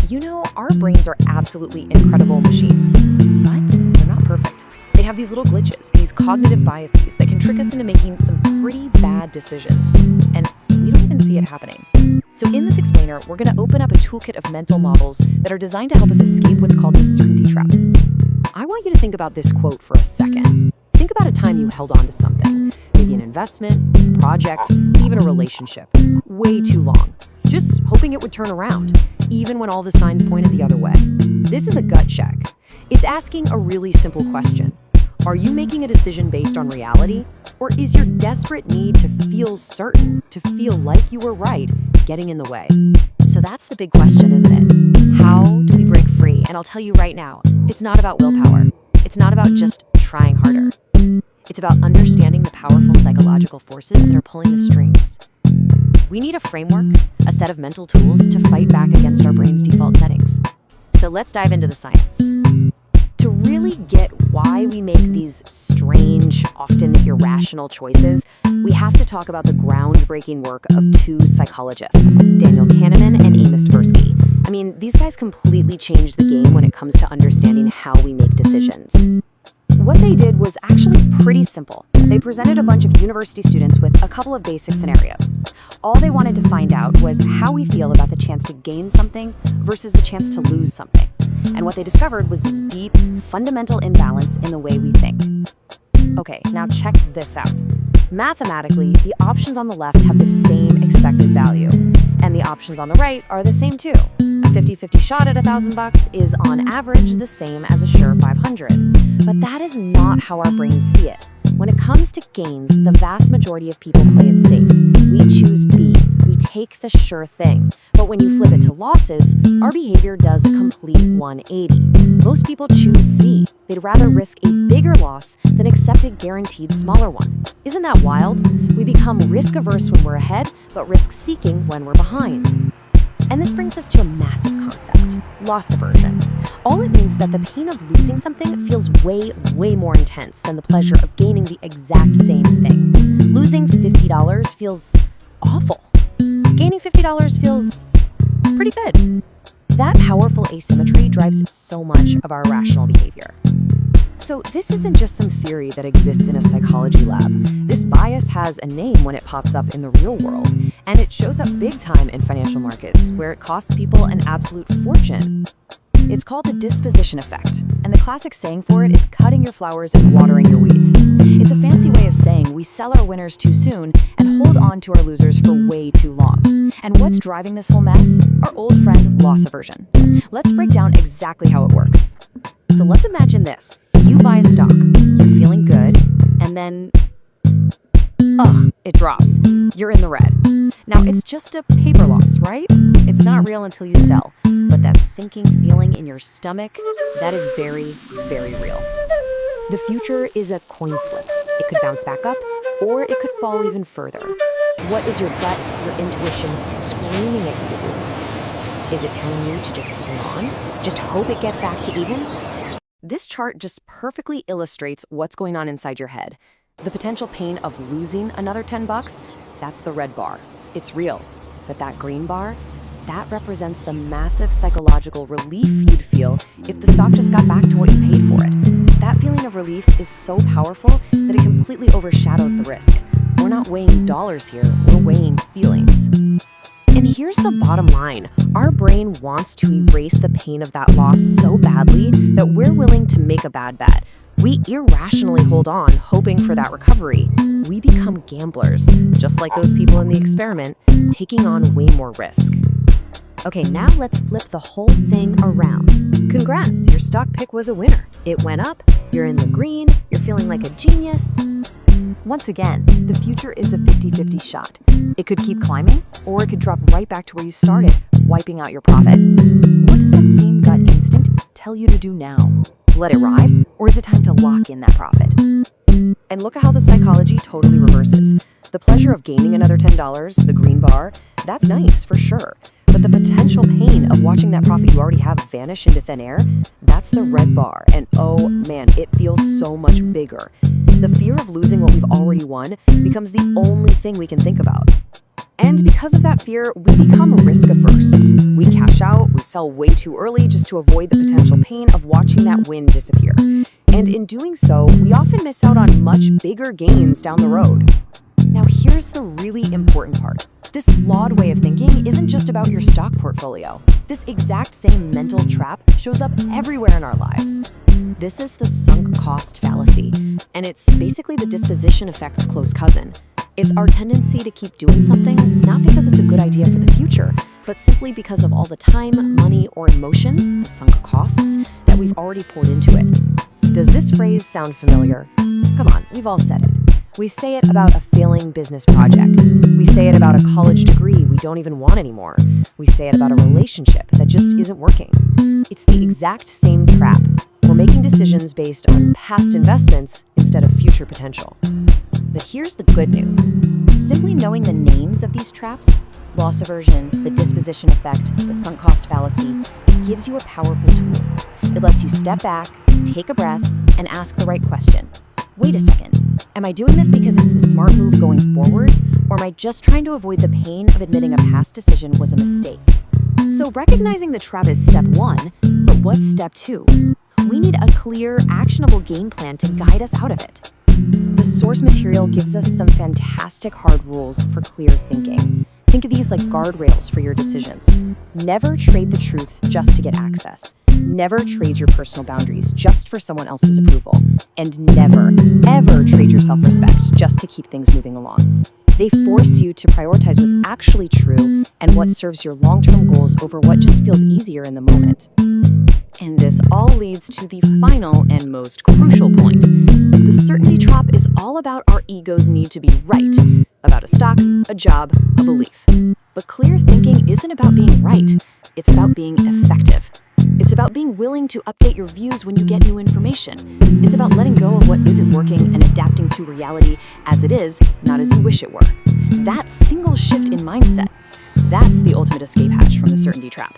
You know, our brains are absolutely incredible machines, but they're not perfect. They have these little glitches, these cognitive biases that can trick us into making some pretty bad decisions, and we don't even see it happening. So in this explainer, we're going to open up a toolkit of mental models that are designed to help us escape what's called the certainty trap. I want you to think about this quote for a second. Think about a time you held on to something, maybe an investment, a project, even a relationship, way too long, just hoping it would turn around, even when all the signs pointed the other way. This is a gut check. It's asking a really simple question. Are you making a decision based on reality, or is your desperate need to feel certain, to feel like you were right, getting in the way? So that's the big question, isn't it? How do we break free? And I'll tell you right now, it's not about willpower. It's not about just trying harder. It's about understanding the powerful psychological forces that are pulling the strings. We need a framework, a set of mental tools to fight back against our brain's default settings. So let's dive into the science. To really get why we make these strange, often irrational choices, we have to talk about the groundbreaking work of two psychologists, Daniel Kahneman and Amos Tversky. I mean, these guys completely changed the game when it comes to understanding how we make decisions. What they did was actually pretty simple. They presented a bunch of university students with a couple of basic scenarios. All they wanted to find out was how we feel about the chance to gain something versus the chance to lose something. And what they discovered was this deep, fundamental imbalance in the way we think. Okay, now check this out. Mathematically, the options on the left have the same expected value, and the options on the right are the same too. A 50-50 shot at $1,000 is on average the same as a sure 500. But that is not how our brains see it. When it comes to gains, the vast majority of people play it safe. We choose B. We take the sure thing. But when you flip it to losses, our behavior does a complete 180. Most people choose C. They'd rather risk a bigger loss than accept a guaranteed smaller one. Isn't that wild? We become risk-averse when we're ahead, but risk-seeking when we're behind. And this brings us to a massive concept, loss aversion. All it means is that the pain of losing something feels way, way more intense than the pleasure of gaining the exact same thing. Losing $50 feels awful. Gaining $50 feels pretty good. That powerful asymmetry drives so much of our irrational behavior. So this isn't just some theory that exists in a psychology lab. This bias has a name when it pops up in the real world, and it shows up big time in financial markets, where it costs people an absolute fortune. It's called the disposition effect, and the classic saying for it is cutting your flowers and watering your weeds. It's a fancy way of saying we sell our winners too soon and hold on to our losers for way too long. And what's driving this whole mess? Our old friend, loss aversion. Let's break down exactly how it works. So let's imagine this. You buy a stock, you're feeling good, and then, it drops. You're in the red. Now, it's just a paper loss, right? It's not real until you sell. But that sinking feeling in your stomach, that is very, very real. The future is a coin flip. It could bounce back up, or it could fall even further. What is your gut, your intuition screaming at you to do at this point? Is it telling you to just hang on? Just hope it gets back to even? This chart just perfectly illustrates what's going on inside your head. The potential pain of losing another $10, that's the red bar. It's real. But that green bar, that represents the massive psychological relief you'd feel if the stock just got back to what you paid for it. That feeling of relief is so powerful that it completely overshadows the risk. We're not weighing dollars here, we're weighing feelings. And here's the bottom line. Our brain wants to erase the pain of that loss so badly that we're willing to make a bad bet. We irrationally hold on, hoping for that recovery. We become gamblers, just like those people in the experiment, taking on way more risk. Okay, now let's flip the whole thing around. Congrats, your stock pick was a winner. It went up, you're in the green, you're feeling like a genius. Once again, the future is a 50-50 shot. It could keep climbing, or it could drop right back to where you started, wiping out your profit. What does that same gut instinct tell you to do now? Let it ride, or is it time to lock in that profit? And look at how the psychology totally reverses. The pleasure of gaining another $10, the green bar, that's nice for sure. But the potential pain of watching that profit you already have vanish into thin air, that's the red bar. And oh man, it feels so much bigger. The fear of losing what we've already won becomes the only thing we can think about. And because of that fear, we become risk averse. We cash out, we sell way too early just to avoid the potential pain of watching that win disappear. And in doing so, we often miss out on much bigger gains down the road. Now, here's the really important part. This flawed way of thinking isn't just about your stock portfolio. This exact same mental trap shows up everywhere in our lives. This is the sunk cost fallacy, and it's basically the disposition effect's close cousin. It's our tendency to keep doing something, not because it's a good idea for the future, but simply because of all the time, money, or emotion, the sunk costs, that we've already poured into it. Does this phrase sound familiar? Come on, we've all said it. We say it about a failing business project. We say it about a college degree we don't even want anymore. We say it about a relationship that just isn't working. It's the exact same trap. We're making decisions based on past investments instead of future potential. But here's the good news. Simply knowing the names of these traps, loss aversion, the disposition effect, the sunk cost fallacy, it gives you a powerful tool. It lets you step back, take a breath, and ask the right question. Wait a second, am I doing this because it's the smart move going forward, or am I just trying to avoid the pain of admitting a past decision was a mistake? So recognizing the trap is step one, but what's step two? We need a clear, actionable game plan to guide us out of it. The source material gives us some fantastic hard rules for clear thinking. Think of these like guardrails for your decisions. Never trade the truth just to get access. Never trade your personal boundaries just for someone else's approval. And never, ever trade your self-respect just to keep things moving along. They force you to prioritize what's actually true and what serves your long-term goals over what just feels easier in the moment. And this all leads to the final and most crucial point. The certainty trap is all about our ego's need to be right, about a stock, a job, a belief. But clear thinking isn't about being right, it's about being effective. It's about being willing to update your views when you get new information. It's about letting go of what isn't working and adapting to reality as it is, not as you wish it were. That single shift in mindset, that's the ultimate escape hatch from the certainty trap.